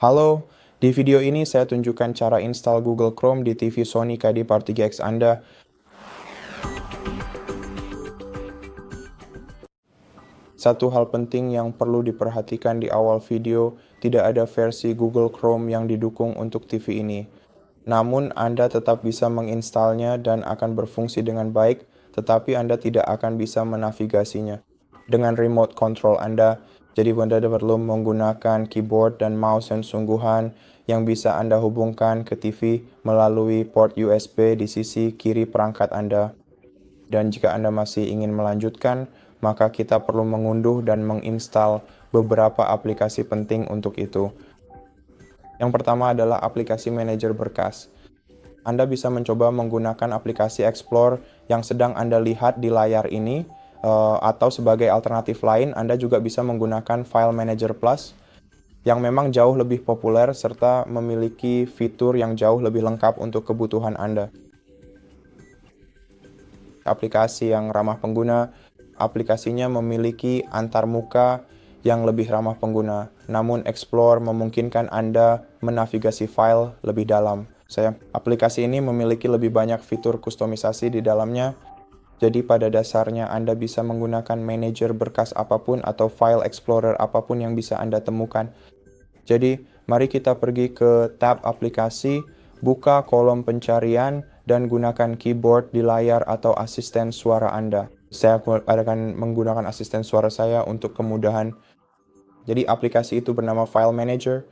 Halo, di video ini saya tunjukkan cara install Google Chrome di TV Sony KD-Par3X Anda. Satu hal penting yang perlu diperhatikan di awal video, tidak ada versi Google Chrome yang didukung untuk TV ini. Namun, Anda tetap bisa menginstalnya dan akan berfungsi dengan baik, tetapi Anda tidak akan bisa menavigasinya dengan remote control Anda. Jadi Anda perlu menggunakan keyboard dan mouse yang sungguhan yang bisa Anda hubungkan ke TV melalui port USB di sisi kiri perangkat Anda. Dan jika Anda masih ingin melanjutkan, maka kita perlu mengunduh dan menginstal beberapa aplikasi penting untuk itu. Yang pertama adalah aplikasi manajer berkas. Anda bisa mencoba menggunakan aplikasi Explore yang sedang Anda lihat di layar ini, atau sebagai alternatif lain, Anda juga bisa menggunakan File Manager Plus yang memang jauh lebih populer serta memiliki fitur yang jauh lebih lengkap untuk kebutuhan Anda. Aplikasi yang ramah pengguna, aplikasinya memiliki antarmuka yang lebih ramah pengguna. Namun Explore memungkinkan Anda menavigasi file lebih dalam. Aplikasi ini memiliki lebih banyak fitur kustomisasi di dalamnya. Jadi pada dasarnya Anda bisa menggunakan manajer berkas apapun atau file explorer apapun yang bisa Anda temukan. Jadi mari kita pergi ke tab aplikasi, buka kolom pencarian, dan gunakan keyboard di layar atau asisten suara Anda. Saya akan menggunakan asisten suara saya untuk kemudahan. Jadi aplikasi itu bernama File Manager.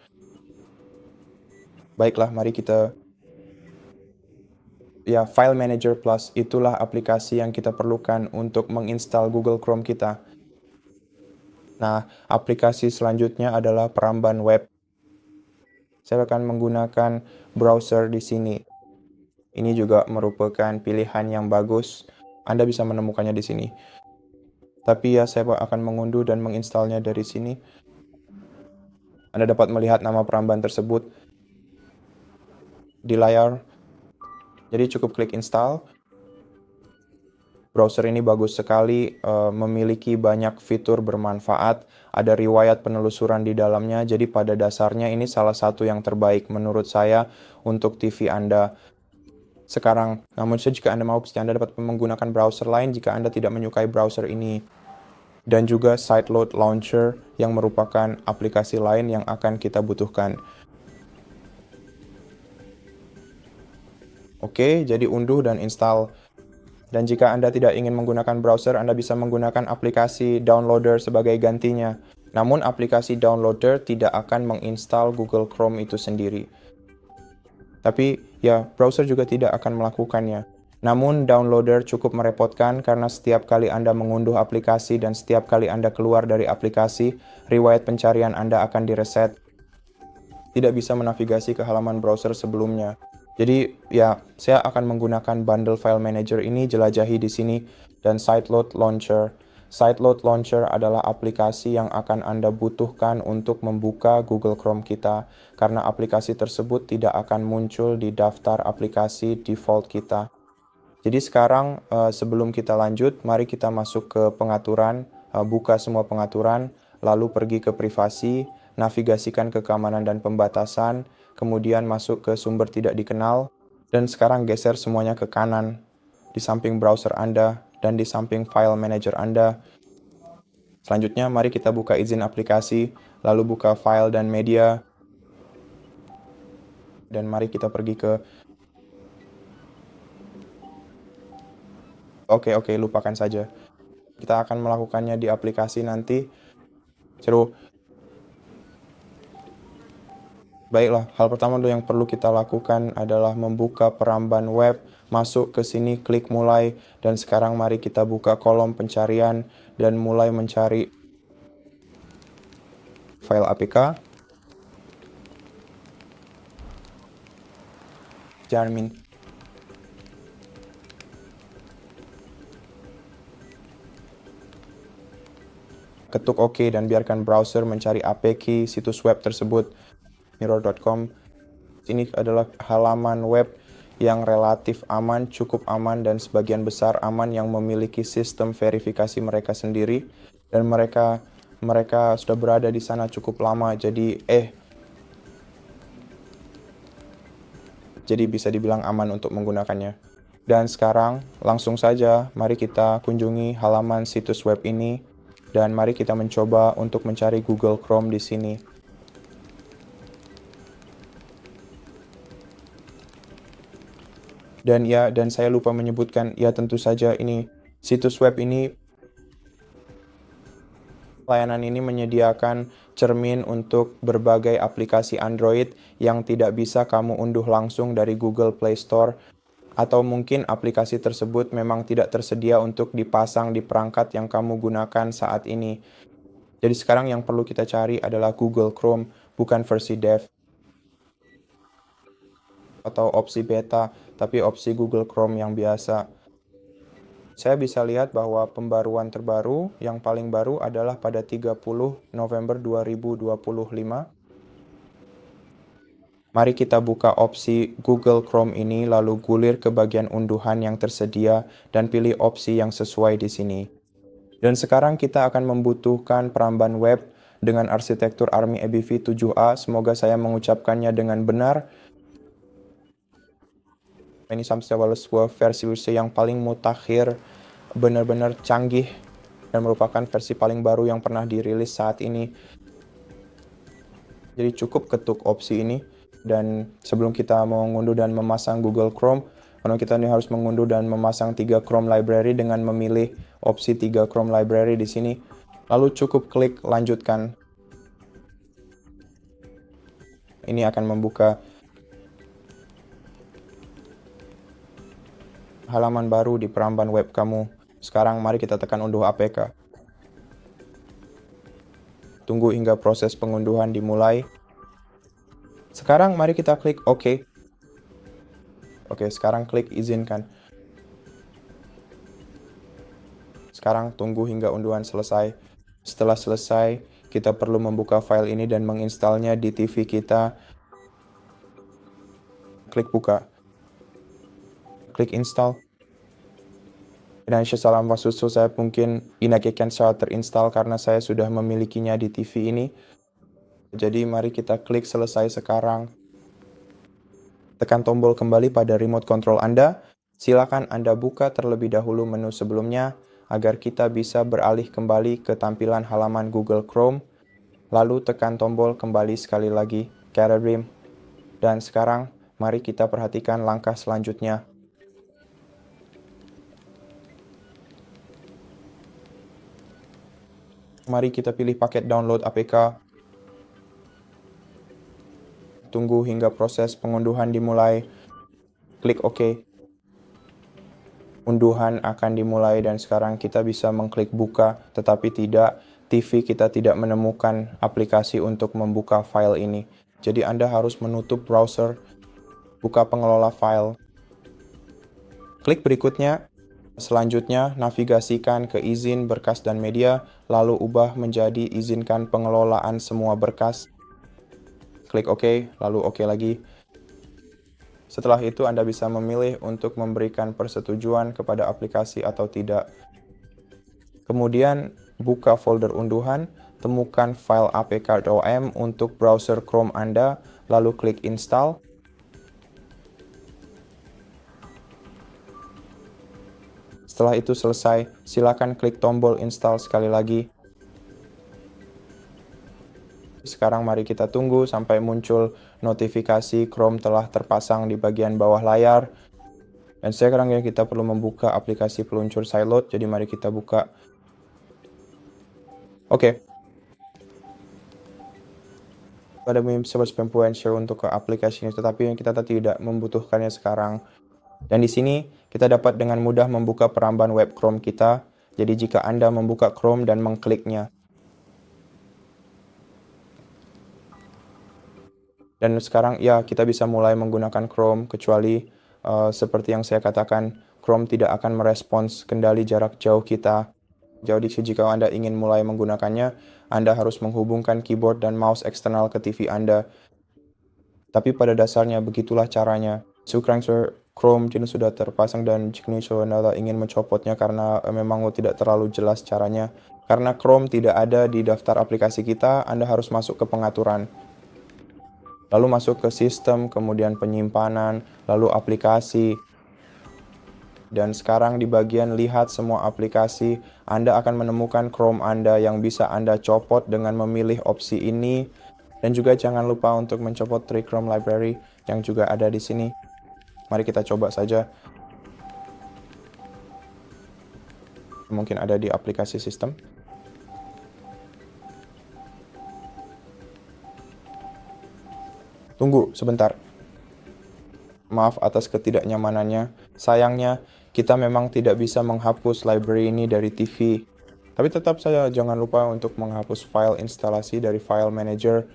Baiklah, mari kita... Ya, File Manager Plus itulah aplikasi yang kita perlukan untuk menginstal Google Chrome kita. Nah, aplikasi selanjutnya adalah peramban web. Saya akan menggunakan browser di sini. Ini juga merupakan pilihan yang bagus. Anda bisa menemukannya di sini. Tapi ya, saya akan mengunduh dan menginstalnya dari sini. Anda dapat melihat nama peramban tersebut di layar. Jadi cukup klik install. Browser ini bagus sekali, memiliki banyak fitur bermanfaat, ada riwayat penelusuran di dalamnya, jadi pada dasarnya ini salah satu yang terbaik menurut saya untuk TV Anda sekarang. Namun jika Anda mau, Anda dapat menggunakan browser lain jika Anda tidak menyukai browser ini. Dan juga Sideload Launcher yang merupakan aplikasi lain yang akan kita butuhkan. Oke, jadi unduh dan install. Dan jika Anda tidak ingin menggunakan browser, Anda bisa menggunakan aplikasi downloader sebagai gantinya. Namun aplikasi downloader tidak akan menginstal Google Chrome itu sendiri. Tapi ya, browser juga tidak akan melakukannya. Namun downloader cukup merepotkan karena setiap kali Anda mengunduh aplikasi dan setiap kali Anda keluar dari aplikasi, riwayat pencarian Anda akan direset. Tidak bisa menavigasi ke halaman browser sebelumnya. Jadi ya, saya akan menggunakan bundle file manager ini, jelajahi di sini, dan Sideload Launcher. Sideload Launcher adalah aplikasi yang akan Anda butuhkan untuk membuka Google Chrome kita, karena aplikasi tersebut tidak akan muncul di daftar aplikasi default kita. Jadi sekarang sebelum kita lanjut, mari kita masuk ke pengaturan, buka semua pengaturan, lalu pergi ke privasi, navigasikan ke keamanan dan pembatasan, kemudian masuk ke sumber tidak dikenal, dan sekarang geser semuanya ke kanan, di samping browser Anda dan di samping file manager Anda. Selanjutnya, mari kita buka izin aplikasi, lalu buka file dan media, dan mari kita pergi ke... Oke, lupakan saja. Kita akan melakukannya di aplikasi nanti. Seru. Baiklah, hal pertama dulu yang perlu kita lakukan adalah membuka peramban web, masuk ke sini, klik mulai, dan sekarang mari kita buka kolom pencarian dan mulai mencari file APK. Jarmin. Ketuk OK dan biarkan browser mencari APK situs web tersebut. Mirror.com. Ini adalah halaman web yang relatif aman, cukup aman, dan sebagian besar aman yang memiliki sistem verifikasi mereka sendiri. Dan mereka sudah berada di sana cukup lama. Jadi jadi bisa dibilang aman untuk menggunakannya. Dan sekarang langsung saja mari kita kunjungi halaman situs web ini dan mari kita mencoba untuk mencari Google Chrome di sini. Dan saya lupa menyebutkan, ya tentu saja ini situs web ini, layanan ini menyediakan cermin untuk berbagai aplikasi Android yang tidak bisa kamu unduh langsung dari Google Play Store, atau mungkin aplikasi tersebut memang tidak tersedia untuk dipasang di perangkat yang kamu gunakan saat ini. Jadi sekarang yang perlu kita cari adalah Google Chrome, bukan versi dev atau opsi beta, tapi opsi Google Chrome yang biasa. Saya bisa lihat bahwa pembaruan terbaru yang paling baru adalah pada 30 November 2025. Mari kita buka opsi Google Chrome ini lalu gulir ke bagian unduhan yang tersedia dan pilih opsi yang sesuai di sini. Dan sekarang kita akan membutuhkan peramban web dengan arsitektur ARMY EBV 7A. Semoga saya mengucapkannya dengan benar. Ini adalah sebuah versi yang paling mutakhir, benar-benar canggih, dan merupakan versi paling baru yang pernah dirilis saat ini. Jadi cukup ketuk opsi ini, dan sebelum kita mengunduh dan memasang Google Chrome, karena kita ini harus mengunduh dan memasang 3 Chrome library dengan memilih opsi 3 Chrome library di sini. Lalu cukup klik lanjutkan. Ini akan membuka halaman baru di peramban web kamu. Sekarang mari kita tekan unduh APK. Tunggu hingga proses pengunduhan dimulai. Sekarang mari kita klik OK. Oke, sekarang klik izinkan. Sekarang tunggu hingga unduhan selesai. Setelah selesai, kita perlu membuka file ini dan menginstalnya di TV kita. Klik buka. Klik install. Dan salam wasusu, saya mungkin inakikan saat terinstall karena saya sudah memilikinya di TV ini. Jadi mari kita klik selesai sekarang. Tekan tombol kembali pada remote control Anda. Silakan Anda buka terlebih dahulu menu sebelumnya agar kita bisa beralih kembali ke tampilan halaman Google Chrome. Lalu tekan tombol kembali sekali lagi, Karim. Dan sekarang mari kita perhatikan langkah selanjutnya. Mari kita pilih paket download APK. Tunggu hingga proses pengunduhan dimulai. Klik OK. Unduhan akan dimulai dan sekarang kita bisa mengklik buka, tetapi TV kita tidak menemukan aplikasi untuk membuka file ini. Jadi Anda harus menutup browser, buka pengelola file. Klik berikutnya. Selanjutnya, navigasikan ke izin berkas dan media, lalu ubah menjadi izinkan pengelolaan semua berkas. Klik OK, lalu OK lagi. Setelah itu, Anda bisa memilih untuk memberikan persetujuan kepada aplikasi atau tidak. Kemudian, buka folder unduhan, temukan file apk.om untuk browser Chrome Anda, lalu klik install. Setelah itu selesai, silakan klik tombol install sekali lagi. Sekarang mari kita tunggu sampai muncul notifikasi Chrome telah terpasang di bagian bawah layar. Dan sekarang kita perlu membuka aplikasi peluncur Sideload, jadi mari kita buka. Oke. Ada sebuah pembuatan share untuk ke aplikasi ini, tetapi yang kita tidak membutuhkannya sekarang. Dan di sini kita dapat dengan mudah membuka peramban web Chrome kita. Jadi jika Anda membuka Chrome dan mengkliknya. Dan sekarang kita bisa mulai menggunakan Chrome, kecuali seperti yang saya katakan, Chrome tidak akan merespons kendali jarak jauh kita. Jadi jika Anda ingin mulai menggunakannya, Anda harus menghubungkan keyboard dan mouse eksternal ke TV Anda. Tapi pada dasarnya begitulah caranya. Sekarang Chrome jenis sudah terpasang dan jika Anda ingin mencopotnya karena memang tidak terlalu jelas caranya. Karena Chrome tidak ada di daftar aplikasi kita, Anda harus masuk ke pengaturan. Lalu masuk ke sistem, kemudian penyimpanan, lalu aplikasi. Dan sekarang di bagian lihat semua aplikasi, Anda akan menemukan Chrome Anda yang bisa Anda copot dengan memilih opsi ini. Dan juga jangan lupa untuk mencopot Tree Chrome Library yang juga ada di sini. Mari kita coba saja. Mungkin ada di aplikasi sistem. Tunggu sebentar. Maaf atas ketidaknyamanannya. Sayangnya, kita memang tidak bisa menghapus library ini dari TV. Tapi tetap saja jangan lupa untuk menghapus file instalasi dari file manager.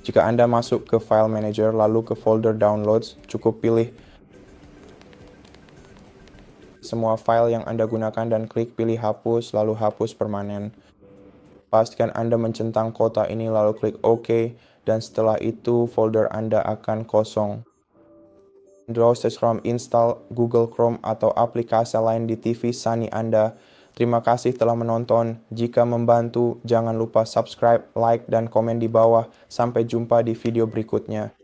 Jika Anda masuk ke file manager lalu ke folder downloads, cukup pilih semua file yang Anda gunakan dan klik pilih hapus lalu hapus permanen. Pastikan Anda mencentang kotak ini lalu klik OK dan setelah itu folder Anda akan kosong. Browser Chrome install Google Chrome atau aplikasi lain di TV Sunny Anda. Terima kasih telah menonton. Jika membantu, jangan lupa subscribe, like, dan komen di bawah. Sampai jumpa di video berikutnya.